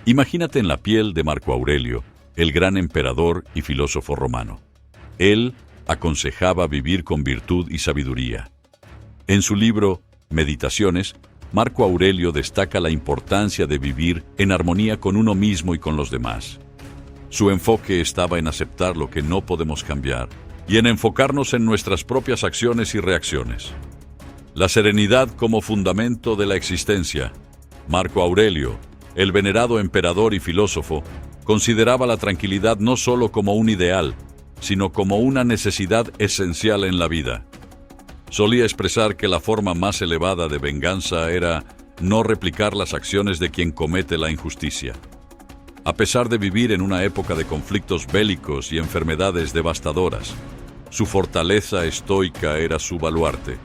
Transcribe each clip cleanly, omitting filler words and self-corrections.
Imagínate en la piel de Marco Aurelio, el gran emperador y filósofo romano. Él aconsejaba vivir con virtud y sabiduría. En su libro Meditaciones, Marco Aurelio destaca la importancia de vivir en armonía con uno mismo y con los demás. Su enfoque estaba en aceptar lo que no podemos cambiar y en enfocarnos en nuestras propias acciones y reacciones. La serenidad como fundamento de la existencia. Marco Aurelio, el venerado emperador y filósofo, consideraba la tranquilidad no solo como un ideal, sino como una necesidad esencial en la vida. Solía expresar que la forma más elevada de venganza era no replicar las acciones de quien comete la injusticia. A pesar de vivir en una época de conflictos bélicos y enfermedades devastadoras, su fortaleza estoica era su baluarte.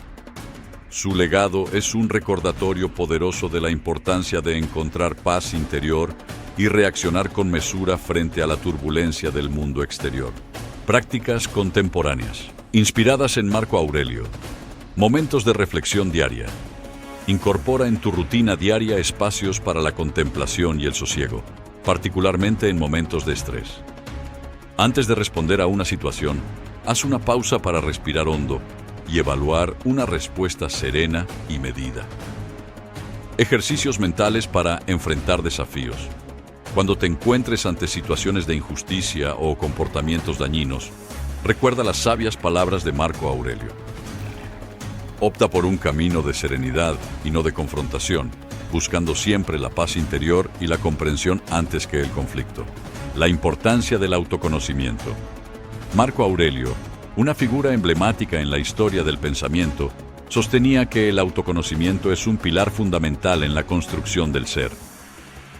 Su legado es un recordatorio poderoso de la importancia de encontrar paz interior y reaccionar con mesura frente a la turbulencia del mundo exterior. Prácticas contemporáneas. Inspiradas en Marco Aurelio. Momentos de reflexión diaria. Incorpora en tu rutina diaria espacios para la contemplación y el sosiego, particularmente en momentos de estrés. Antes de responder a una situación, haz una pausa para respirar hondo y evaluar una respuesta serena y medida. Ejercicios mentales para enfrentar desafíos. Cuando te encuentres ante situaciones de injusticia o comportamientos dañinos, recuerda las sabias palabras de Marco Aurelio. Opta por un camino de serenidad y no de confrontación, buscando siempre la paz interior y la comprensión antes que el conflicto. La importancia del autoconocimiento. Marco Aurelio, una figura emblemática en la historia del pensamiento, sostenía que el autoconocimiento es un pilar fundamental en la construcción del ser.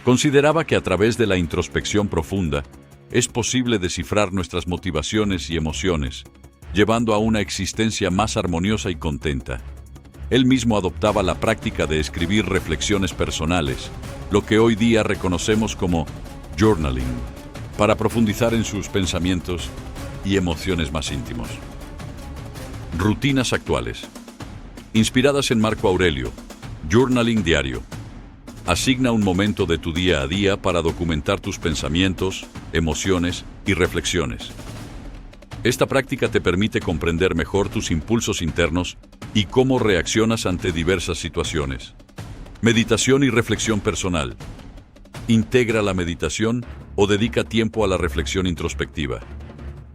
Consideraba que a través de la introspección profunda es posible descifrar nuestras motivaciones y emociones, llevando a una existencia más armoniosa y contenta. Él mismo adoptaba la práctica de escribir reflexiones personales, lo que hoy día reconocemos como journaling, para profundizar en sus pensamientos y emociones más íntimos. Rutinas actuales. Inspiradas en Marco Aurelio. Journaling diario. Asigna un momento de tu día a día para documentar tus pensamientos, emociones y reflexiones. Esta práctica te permite comprender mejor tus impulsos internos y cómo reaccionas ante diversas situaciones. Meditación y reflexión personal. Integra la meditación o dedica tiempo a la reflexión introspectiva.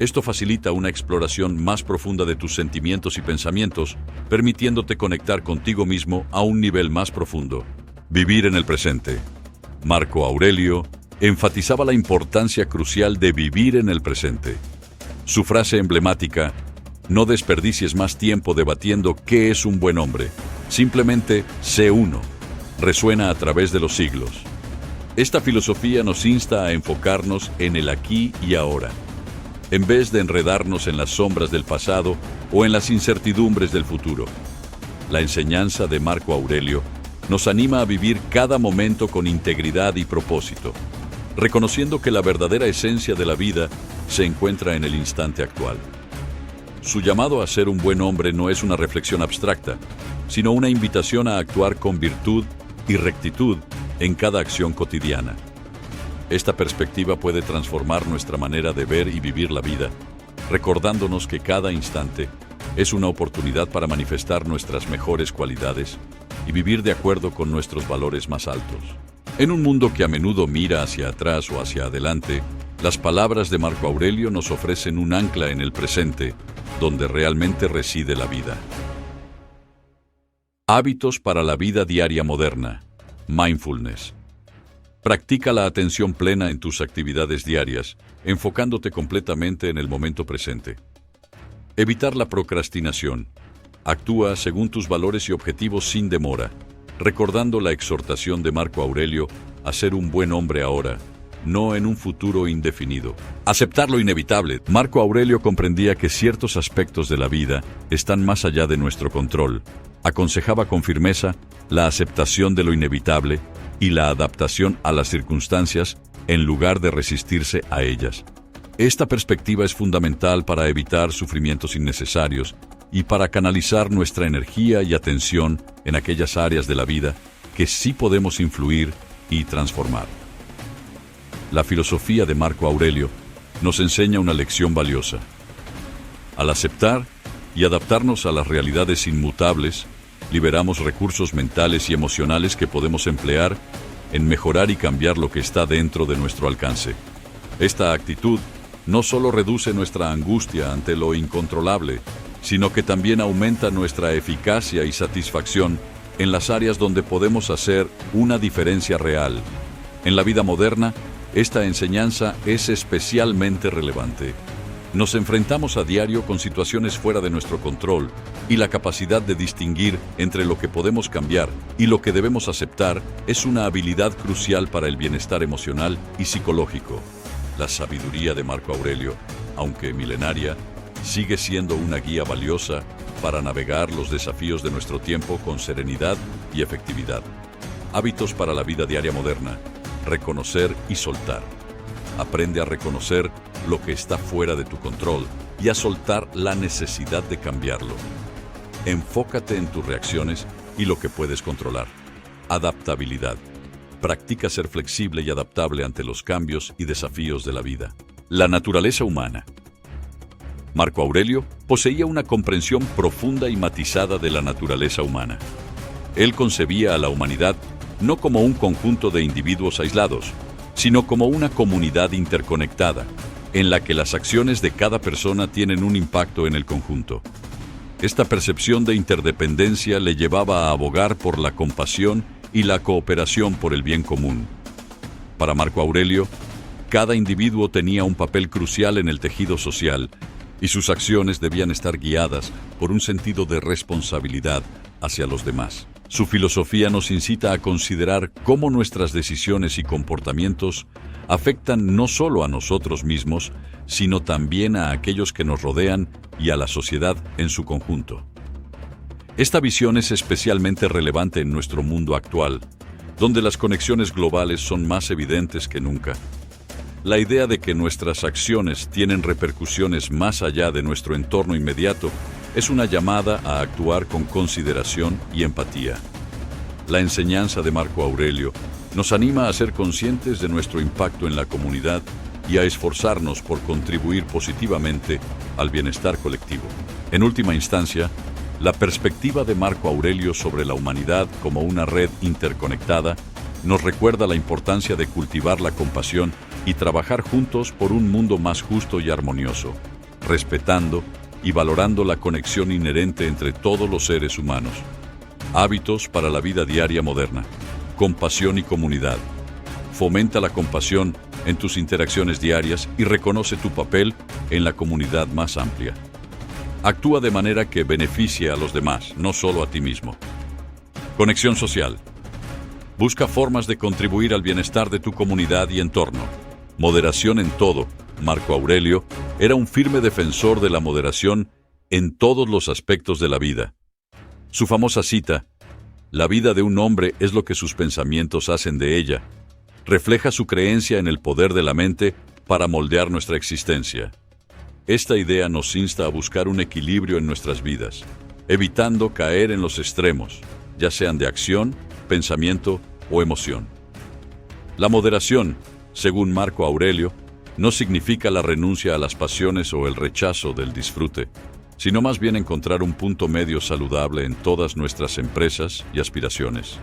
Esto facilita una exploración más profunda de tus sentimientos y pensamientos, permitiéndote conectar contigo mismo a un nivel más profundo. Vivir en el presente. Marco Aurelio enfatizaba la importancia crucial de vivir en el presente. Su frase emblemática, no desperdicies más tiempo debatiendo qué es un buen hombre, simplemente sé uno, resuena a través de los siglos. Esta filosofía nos insta a enfocarnos en el aquí y ahora, en vez de enredarnos en las sombras del pasado o en las incertidumbres del futuro. La enseñanza de Marco Aurelio nos anima a vivir cada momento con integridad y propósito, reconociendo que la verdadera esencia de la vida se encuentra en el instante actual. Su llamado a ser un buen hombre no es una reflexión abstracta, sino una invitación a actuar con virtud y rectitud en cada acción cotidiana. Esta perspectiva puede transformar nuestra manera de ver y vivir la vida, recordándonos que cada instante es una oportunidad para manifestar nuestras mejores cualidades y vivir de acuerdo con nuestros valores más altos. En un mundo que a menudo mira hacia atrás o hacia adelante, las palabras de Marco Aurelio nos ofrecen un ancla en el presente, donde realmente reside la vida. Hábitos para la vida diaria moderna. Mindfulness. Practica la atención plena en tus actividades diarias, enfocándote completamente en el momento presente. Evitar la procrastinación. Actúa según tus valores y objetivos sin demora, recordando la exhortación de Marco Aurelio a ser un buen hombre ahora, no en un futuro indefinido. Aceptar lo inevitable. Marco Aurelio comprendía que ciertos aspectos de la vida están más allá de nuestro control. Aconsejaba con firmeza la aceptación de lo inevitable y la adaptación a las circunstancias en lugar de resistirse a ellas. Esta perspectiva es fundamental para evitar sufrimientos innecesarios y para canalizar nuestra energía y atención en aquellas áreas de la vida que sí podemos influir y transformar. La filosofía de Marco Aurelio nos enseña una lección valiosa. Al aceptar y adaptarnos a las realidades inmutables, liberamos recursos mentales y emocionales que podemos emplear en mejorar y cambiar lo que está dentro de nuestro alcance. Esta actitud no solo reduce nuestra angustia ante lo incontrolable, sino que también aumenta nuestra eficacia y satisfacción en las áreas donde podemos hacer una diferencia real. En la vida moderna, esta enseñanza es especialmente relevante. Nos enfrentamos a diario con situaciones fuera de nuestro control y la capacidad de distinguir entre lo que podemos cambiar y lo que debemos aceptar es una habilidad crucial para el bienestar emocional y psicológico. La sabiduría de Marco Aurelio, aunque milenaria, sigue siendo una guía valiosa para navegar los desafíos de nuestro tiempo con serenidad y efectividad. Hábitos para la vida diaria moderna. Reconocer y soltar. Aprende a reconocer lo que está fuera de tu control y a soltar la necesidad de cambiarlo. Enfócate en tus reacciones y lo que puedes controlar. Adaptabilidad. Practica ser flexible y adaptable ante los cambios y desafíos de la vida. La naturaleza humana. Marco Aurelio poseía una comprensión profunda y matizada de la naturaleza humana. Él concebía a la humanidad no como un conjunto de individuos aislados, sino como una comunidad interconectada, en la que las acciones de cada persona tienen un impacto en el conjunto. Esta percepción de interdependencia le llevaba a abogar por la compasión y la cooperación por el bien común. Para Marco Aurelio, cada individuo tenía un papel crucial en el tejido social y sus acciones debían estar guiadas por un sentido de responsabilidad hacia los demás. Su filosofía nos incita a considerar cómo nuestras decisiones y comportamientos afectan no solo a nosotros mismos, sino también a aquellos que nos rodean y a la sociedad en su conjunto. Esta visión es especialmente relevante en nuestro mundo actual, donde las conexiones globales son más evidentes que nunca. La idea de que nuestras acciones tienen repercusiones más allá de nuestro entorno inmediato es una llamada a actuar con consideración y empatía. La enseñanza de Marco Aurelio nos anima a ser conscientes de nuestro impacto en la comunidad y a esforzarnos por contribuir positivamente al bienestar colectivo. En última instancia, la perspectiva de Marco Aurelio sobre la humanidad como una red interconectada nos recuerda la importancia de cultivar la compasión y trabajar juntos por un mundo más justo y armonioso, respetando y valorando la conexión inherente entre todos los seres humanos. Hábitos para la vida diaria moderna. Compasión y comunidad. Fomenta la compasión en tus interacciones diarias y reconoce tu papel en la comunidad más amplia. Actúa de manera que beneficie a los demás, no solo a ti mismo. Conexión social. Busca formas de contribuir al bienestar de tu comunidad y entorno. Moderación en todo. Marco Aurelio era un firme defensor de la moderación en todos los aspectos de la vida. Su famosa cita, "La vida de un hombre es lo que sus pensamientos hacen de ella", refleja su creencia en el poder de la mente para moldear nuestra existencia. Esta idea nos insta a buscar un equilibrio en nuestras vidas, evitando caer en los extremos, ya sean de acción, pensamiento o emoción. La moderación, según Marco Aurelio, no significa la renuncia a las pasiones o el rechazo del disfrute, sino más bien encontrar un punto medio saludable en todas nuestras empresas y aspiraciones.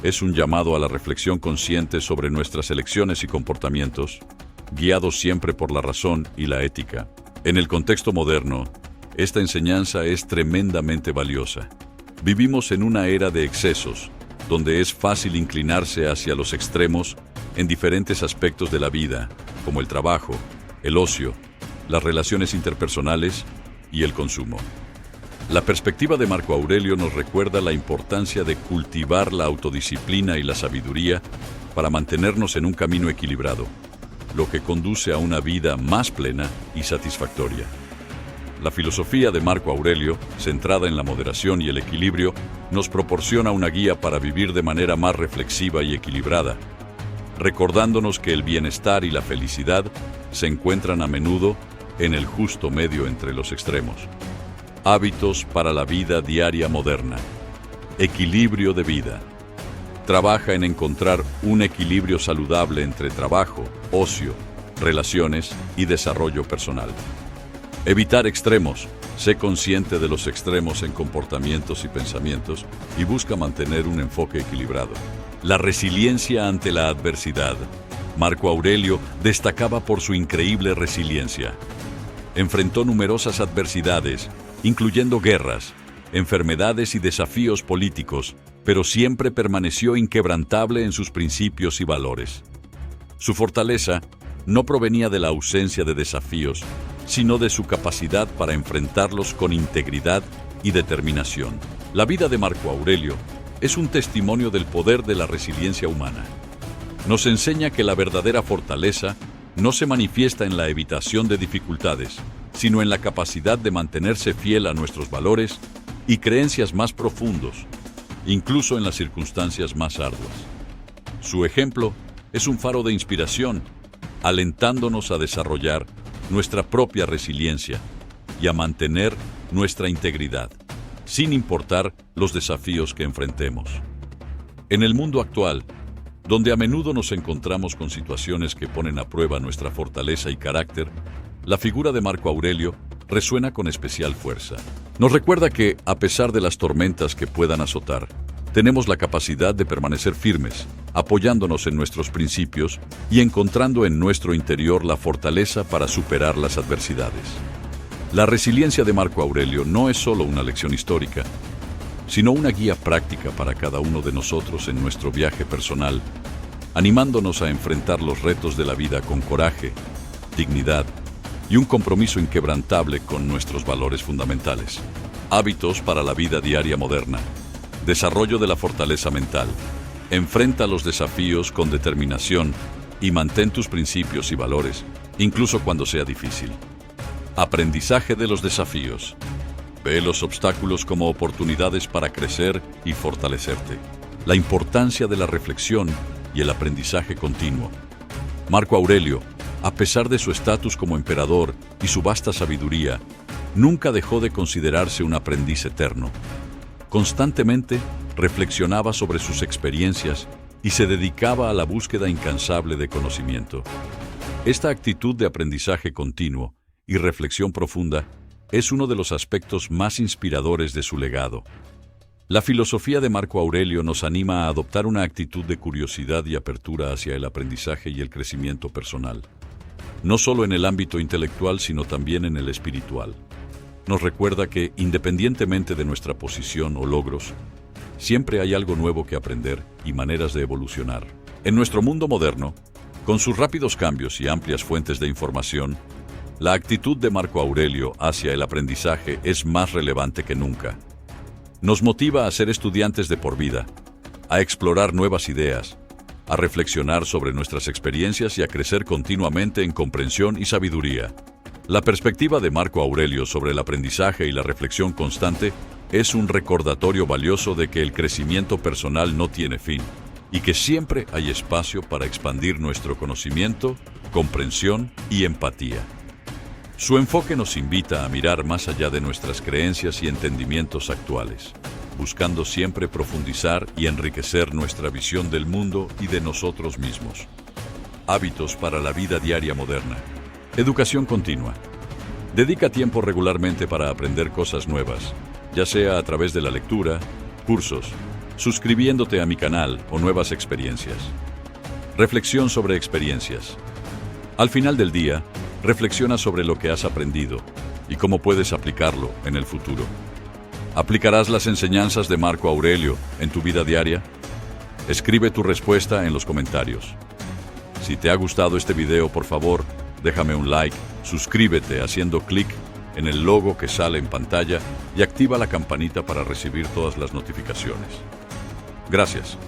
Es un llamado a la reflexión consciente sobre nuestras elecciones y comportamientos, guiados siempre por la razón y la ética. En el contexto moderno, esta enseñanza es tremendamente valiosa. Vivimos en una era de excesos, donde es fácil inclinarse hacia los extremos en diferentes aspectos de la vida, como el trabajo, el ocio, las relaciones interpersonales y el consumo. La perspectiva de Marco Aurelio nos recuerda la importancia de cultivar la autodisciplina y la sabiduría para mantenernos en un camino equilibrado, lo que conduce a una vida más plena y satisfactoria. La filosofía de Marco Aurelio, centrada en la moderación y el equilibrio, nos proporciona una guía para vivir de manera más reflexiva y equilibrada, recordándonos que el bienestar y la felicidad se encuentran a menudo en el justo medio entre los extremos. Hábitos para la vida diaria moderna. Equilibrio de vida. trabaja en encontrar un equilibrio saludable entre trabajo, ocio, relaciones y desarrollo personal. Evitar extremos. Sé consciente de los extremos en comportamientos y pensamientos y busca mantener un enfoque equilibrado. La resiliencia ante la adversidad. Marco Aurelio destacaba por su increíble resiliencia. Enfrentó numerosas adversidades, incluyendo guerras, enfermedades y desafíos políticos, pero siempre permaneció inquebrantable en sus principios y valores. Su fortaleza no provenía de la ausencia de desafíos, sino de su capacidad para enfrentarlos con integridad y determinación. La vida de Marco Aurelio es un testimonio del poder de la resiliencia humana. Nos enseña que la verdadera fortaleza no se manifiesta en la evitación de dificultades, sino en la capacidad de mantenerse fiel a nuestros valores y creencias más profundos, incluso en las circunstancias más arduas. Su ejemplo es un faro de inspiración, alentándonos a desarrollar nuestra propia resiliencia y a mantener nuestra integridad, sin importar los desafíos que enfrentemos. En el mundo actual, donde a menudo nos encontramos con situaciones que ponen a prueba nuestra fortaleza y carácter, la figura de Marco Aurelio resuena con especial fuerza. Nos recuerda que, a pesar de las tormentas que puedan azotar, tenemos la capacidad de permanecer firmes, apoyándonos en nuestros principios y encontrando en nuestro interior la fortaleza para superar las adversidades. La resiliencia de Marco Aurelio no es solo una lección histórica, sino una guía práctica para cada uno de nosotros en nuestro viaje personal, animándonos a enfrentar los retos de la vida con coraje, dignidad y un compromiso inquebrantable con nuestros valores fundamentales. Hábitos para la vida diaria moderna. Desarrollo de la fortaleza mental. Enfrenta los desafíos con determinación y mantén tus principios y valores, incluso cuando sea difícil. Aprendizaje de los desafíos. Ve los obstáculos como oportunidades para crecer y fortalecerte. La importancia de la reflexión y el aprendizaje continuo. Marco Aurelio, a pesar de su estatus como emperador y su vasta sabiduría, nunca dejó de considerarse un aprendiz eterno. Constantemente reflexionaba sobre sus experiencias y se dedicaba a la búsqueda incansable de conocimiento. Esta actitud de aprendizaje continuo y reflexión profunda es uno de los aspectos más inspiradores de su legado. La filosofía de Marco Aurelio nos anima a adoptar una actitud de curiosidad y apertura hacia el aprendizaje y el crecimiento personal, no solo en el ámbito intelectual, sino también en el espiritual. Nos recuerda que, independientemente de nuestra posición o logros, siempre hay algo nuevo que aprender y maneras de evolucionar. En nuestro mundo moderno, con sus rápidos cambios y amplias fuentes de información, la actitud de Marco Aurelio hacia el aprendizaje es más relevante que nunca. Nos motiva a ser estudiantes de por vida, a explorar nuevas ideas, a reflexionar sobre nuestras experiencias y a crecer continuamente en comprensión y sabiduría. La perspectiva de Marco Aurelio sobre el aprendizaje y la reflexión constante es un recordatorio valioso de que el crecimiento personal no tiene fin y que siempre hay espacio para expandir nuestro conocimiento, comprensión y empatía. Su enfoque nos invita a mirar más allá de nuestras creencias y entendimientos actuales, buscando siempre profundizar y enriquecer nuestra visión del mundo y de nosotros mismos. Hábitos para la vida diaria moderna. Educación continua. Dedica tiempo regularmente para aprender cosas nuevas, ya sea a través de la lectura, cursos, suscribiéndote a mi canal o nuevas experiencias. Reflexión sobre experiencias. Al final del día, reflexiona sobre lo que has aprendido y cómo puedes aplicarlo en el futuro. ¿Aplicarás las enseñanzas de Marco Aurelio en tu vida diaria? Escribe tu respuesta en los comentarios. Si te ha gustado este video, por favor, déjame un like, suscríbete haciendo clic en el logo que sale en pantalla y activa la campanita para recibir todas las notificaciones. Gracias.